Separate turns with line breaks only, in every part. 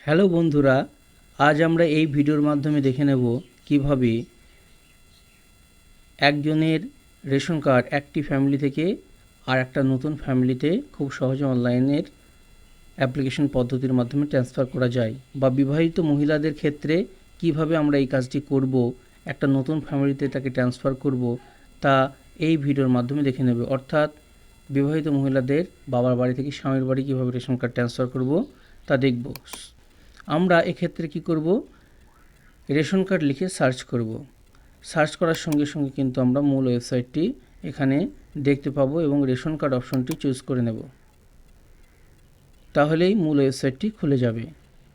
Hello বন্ধুরা, আজ আমরা এই ভিডিওর মাধ্যমে দেখে নেব কিভাবে একজনের রেশন কার্ড একটি ফ্যামিলি থেকে আর একটা নতুন ফ্যামিলিতে খুব সহজে অনলাইনের অ্যাপ্লিকেশন পদ্ধতির মাধ্যমে ট্রান্সফার করা যায়, বা বিবাহিত মহিলাদের ক্ষেত্রে কিভাবে আমরা এই কাজটি করব, একটা নতুন ফ্যামিলিতে তাকে ট্রান্সফার করব, তা এই ভিডিওর মাধ্যমে দেখে নেবে। অর্থাৎ বিবাহিত মহিলাদের বাবার বাড়ি থেকে স্বামীর বাড়ি কীভাবে রেশন কার্ড ট্রান্সফার করব তা দেখব। আমরা এক্ষেত্রে কি করব, রেশন কার্ড লিখে সার্চ করব। সার্চ করার সঙ্গে সঙ্গে কিন্তু আমরা মূল ওয়েবসাইটটি এখানে দেখতে পাবো এবং রেশন কার্ড অপশনটি চুজ করে নেব। তাহলেই মূল ওয়েবসাইটটি খুলে যাবে।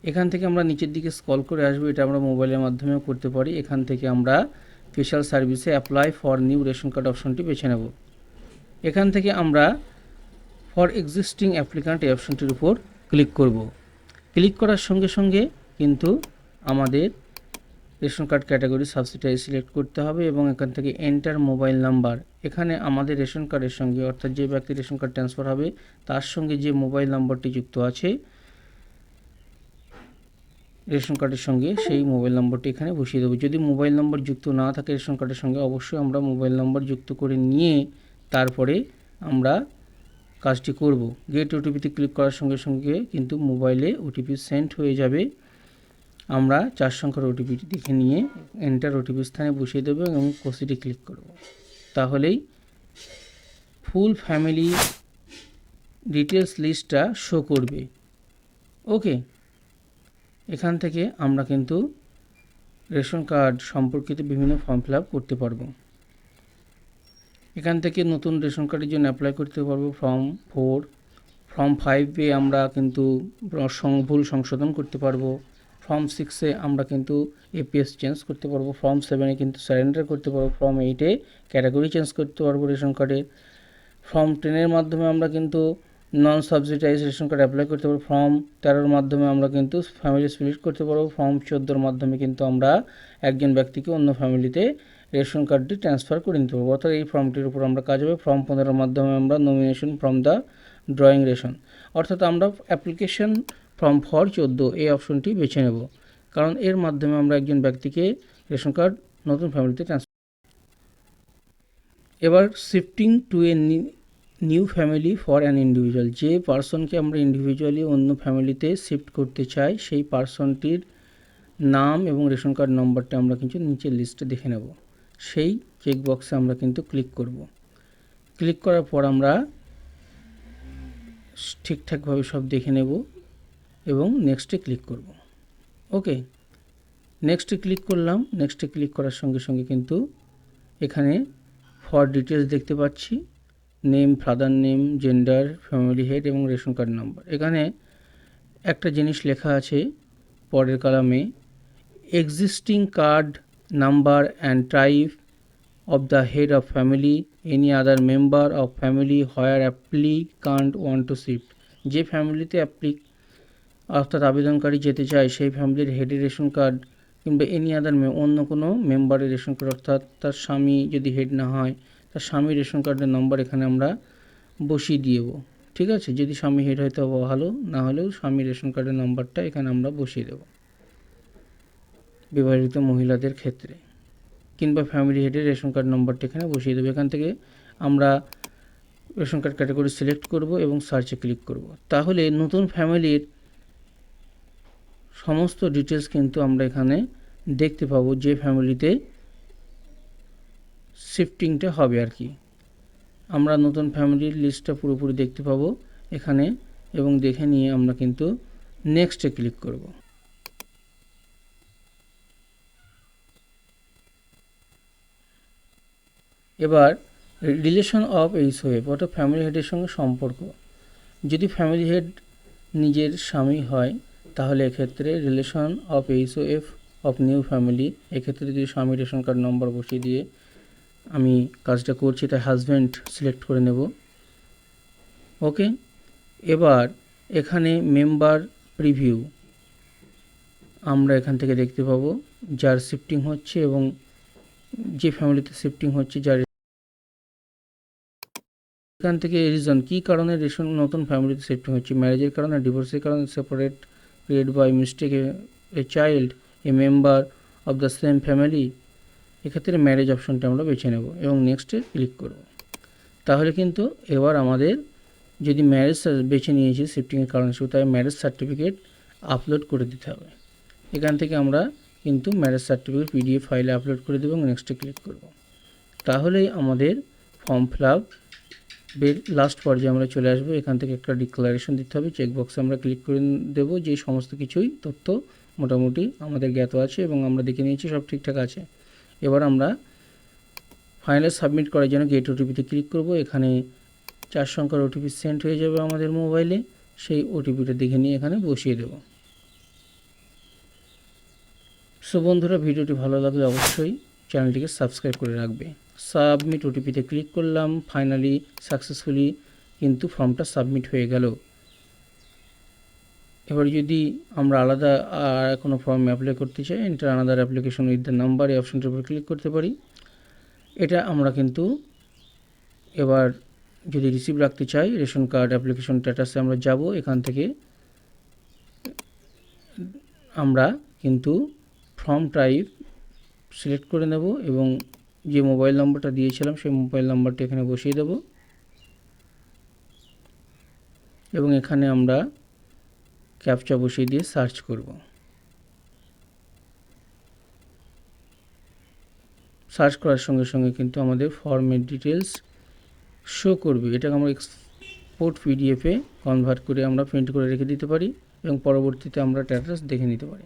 এখান থেকে আমরা নিচের দিকে স্ক্রল করে আসবো। এটা আমরা মোবাইলের মাধ্যমেও করতে পারি। এখান থেকে আমরা স্পেশাল সার্ভিসে apply for new ration card অপশনটি বেছে নেব। এখান থেকে আমরা ফর এক্সিস্টিং অ্যাপ্লিক্যান্ট এই অপশনটির উপর ক্লিক করব। ক্লিক করার সঙ্গে সঙ্গে কিন্তু আমাদের ration card category subsidiary select করতে হবে এবং এখান থেকে এন্টার মোবাইল নাম্বার, এখানে আমাদের রেশন কার্ডের সঙ্গে অর্থাৎ যে ব্যক্তি রেশন কার্ড ট্রান্সফার হবে তার সঙ্গে যে মোবাইল নম্বরটি যুক্ত আছে রেশন কার্ডের সঙ্গে, সেই মোবাইল নম্বরটি এখানে বসিয়ে দেবো। যদি মোবাইল নম্বর যুক্ত না থাকে রেশন কার্ডের সঙ্গে, অবশ্যই আমরা মোবাইল নম্বর যুক্ত করে নিয়ে তারপরে আমরা কাজটি করব। গেট ওটিপিতে ক্লিক করার সঙ্গে সঙ্গে কিন্তু মোবাইলে ওটিপি সেন্ড হয়ে যাবে। আমরা 4 সংখ্যার ওটিপিটি দেখে নিয়ে এন্টার ওটিপি স্থানে বসিয়ে দেবো এবং প্রসিডে ক্লিক করব। তাহলেই ফুল ফ্যামিলি ডিটেলস লিস্টটা শো করবে। ওকে, এখান থেকে আমরা কিন্তু রেশন কার্ড সম্পর্কিত বিভিন্ন ফর্ম ফিল আপ করতে পারবো। এখান থেকে নতুন রেশন কার্ডের জন্য অ্যাপ্লাই করতে পারবো ফর্ম 4। ফর্ম 5-এ আমরা কিন্তু ভুল সংশোধন করতে পারবো। ফর্ম 6-এ আমরা কিন্তু এপিএস চেঞ্জ করতে পারবো। ফর্ম 7-এ কিন্তু সারেন্ডার করতে পারবো। ফর্ম 8-এ ক্যাটাগরি চেঞ্জ করতে পারবো রেশন কার্ডে। ফর্ম 10-এর মাধ্যমে আমরা কিন্তু নন সাবসিডাইজ রেশন কার্ড অ্যাপ্লাই করতে পারবো। ফর্ম 13-এর মাধ্যমে আমরা কিন্তু ফ্যামিলি স্প্লিট করতে পারবো। ফর্ম 14-এর মাধ্যমে কিন্তু আমরা একজন ব্যক্তিকে অন্য ফ্যামিলিতে রেশন কার্ডটি ট্রান্সফার করে নিতে পারবো। অর্থাৎ এই ফর্মটির উপর আমরা কাজ হবে। ফর্ম 15-এর মাধ্যমে আমরা nomination from the drawing ration, অর্থাৎ আমরা অ্যাপ্লিকেশন ফর্ম ফর 14 এই অপশনটি বেছে নেব, কারণ এর মাধ্যমে আমরা একজন ব্যক্তিকে রেশন কার্ড নতুন ফ্যামিলিতে ট্রান্সফার। এবার shifting to a new family for an individual, যে পার্সনকে আমরা ইন্ডিভিজুয়ালি অন্য ফ্যামিলিতে শিফট করতে চাই সেই পার্সনটির নাম এবং রেশন কার্ড নম্বরটা আমরা কিন্তু নিচের লিস্টে দেখে নেব। সেই চেকবক্সে আমরা কিন্তু ক্লিক করব। ক্লিক করার পর আমরা ঠিকঠাকভাবে সব দেখে নেব এবং নেক্সটে ক্লিক করব। ওকে, নেক্সটে ক্লিক করলাম। নেক্সটে ক্লিক করার সঙ্গে সঙ্গে কিন্তু এখানে ফর ডিটেলস দেখতে পাচ্ছি, name, father name, gender, family head এবং রেশন কার্ড নাম্বার। এখানে একটা জিনিস লেখা আছে পরের কলামে, existing card number and type of the head of family, any other member of family where applicant want to shift, যে ফ্যামিলিতে অর্থাৎ আবেদনকারী যেতে চায় সেই ফ্যামিলির হেডের রেশন কার্ড কিংবা এনি আদার অন্য কোনো মেম্বারের রেশন কার্ড, অর্থাৎ তার স্বামী যদি হেড না হয় তার স্বামীর রেশন কার্ডের নম্বর এখানে আমরা বসিয়ে দেবো। ঠিক আছে, যদি স্বামী হেড হয় তো ভালো, না হলেও স্বামীর রেশন কার্ডের নম্বরটা এখানে আমরা বসিয়ে দেব বিবাহিত মহিলাদের ক্ষেত্রে, কিংবা ফ্যামিলি হেডের রেশন কার্ড নম্বরটা এখানে বসিয়ে দেবো। এখান থেকে আমরা রেশন কার্ড ক্যাটাগরি সিলেক্ট করব এবং সার্চে ক্লিক করব। তাহলে নতুন ফ্যামিলির সমস্ত ডিটেলস কিন্তু আমরা এখানে দেখতে পাবো, যে ফ্যামিলিতে শিফটিংটা হবে আর কি। আমরা নতুন ফ্যামিলির লিস্টটা পুরোপুরি দেখতে পাবো এখানে এবং দেখে নিয়ে আমরা কিন্তু নেক্সটে ক্লিক করব। এবার রিলেশন অফ এইচওএফ, অর্থাৎ ফ্যামিলি হেডের সঙ্গে সম্পর্ক। যদি ফ্যামিলি হেড নিজের স্বামী হয় তাহলে এক্ষেত্রে relation of HOF of new family, এক্ষেত্রে যদি স্বামী রেশন কার্ড নম্বর বসিয়ে দিয়ে আমি কাজটা করছি তাই হাজব্যান্ড সিলেক্ট করে নেব। ওকে, এবার এখানে মেম্বার প্রিভিউ আমরা এখান থেকে দেখতে পাবো যার শিফটিং হচ্ছে এবং যে ফ্যামিলিতে শিফটিং হচ্ছে, যার এখান থেকে রিজন কী কারণে রেশন নতুন ফ্যামিলিতে শিফটিং হচ্ছে, ম্যারেজের কারণে, ডিভোর্সের কারণে, separate create by mistake a child a member of the same family, এক্ষেত্রে ম্যারেজ অপশনটা আমরা বেছে নেব এবং নেক্সটে ক্লিক করব। তাহলে কিন্তু এবার আমাদের যদি ম্যারেজ বেছে নিয়েছি শিফটিংয়ের কারণ হিসেবে, তাই ম্যারেজ সার্টিফিকেট আপলোড করে দিতে হবে। এখান থেকে আমরা কিন্তু ম্যারেজ সার্টিফিকেট পিডিএফ ফাইলে আপলোড করে দেবো এবং নেক্সটে ক্লিক করব। তাহলেই আমাদের ফর্ম ফিল আপ লাস্ট পর্যায়ে আমরা চলে আসবো। এখান থেকে একটা ডিক্লারেশন দিতে হবে, চেকবক্সে আমরা ক্লিক করে দেবো যে সমস্ত কিছুই তথ্য মোটামুটি আমাদের জ্ঞাত আছে এবং আমরা দেখে নিয়েছি সব ঠিকঠাক আছে। এবার আমরা ফাইনাল সাবমিট করার জন্য গেট ওটিপিতে ক্লিক করব। এখানে 4 সংখ্যার ওটিপি সেন্ড হয়ে যাবে আমাদের মোবাইলে, সেই ওটিপিটা দেখে নিয়ে এখানে বসিয়ে দেব। সো বন্ধুরা, ভিডিওটি ভালো লাগলে অবশ্যই চ্যানেলটিকে সাবস্ক্রাইব করে রাখবে। সাবমিট ওটিপিতে ক্লিক করলাম, ফাইনালি সাকসেসফুলি কিন্তু ফর্মটা সাবমিট হয়ে গেল। এবার যদি আমরা আলাদা আর কোনো ফর্ম অ্যাপ্লাই করতে চাই, enter another application with the number, এই অপশনটার উপর ক্লিক করতে পারি। এটা আমরা কিন্তু এবার যদি রিসিভ রাখতে চাই, রেশন কার্ড অ্যাপ্লিকেশন স্ট্যাটাসে আমরা যাব। এখান থেকে আমরা কিন্তু ফর্ম টাইপ সিলেক্ট করে নেব এবং যে মোবাইল নম্বরটা দিয়েছিলাম সেই মোবাইল নাম্বারটি এখানে বসিয়ে দেব এবং এখানে আমরা ক্যাপচা বসিয়ে দিয়ে সার্চ করব। সার্চ করার সঙ্গে সঙ্গে কিন্তু আমাদের ফর্মের ডিটেলস শো করবে। এটাকে আমরা এক্সপোর্ট পিডিএফে কনভার্ট করে আমরা প্রিন্ট করে রেখে দিতে পারি এবং পরবর্তীতে আমরা স্ট্যাটাস দেখে নিতে পারি।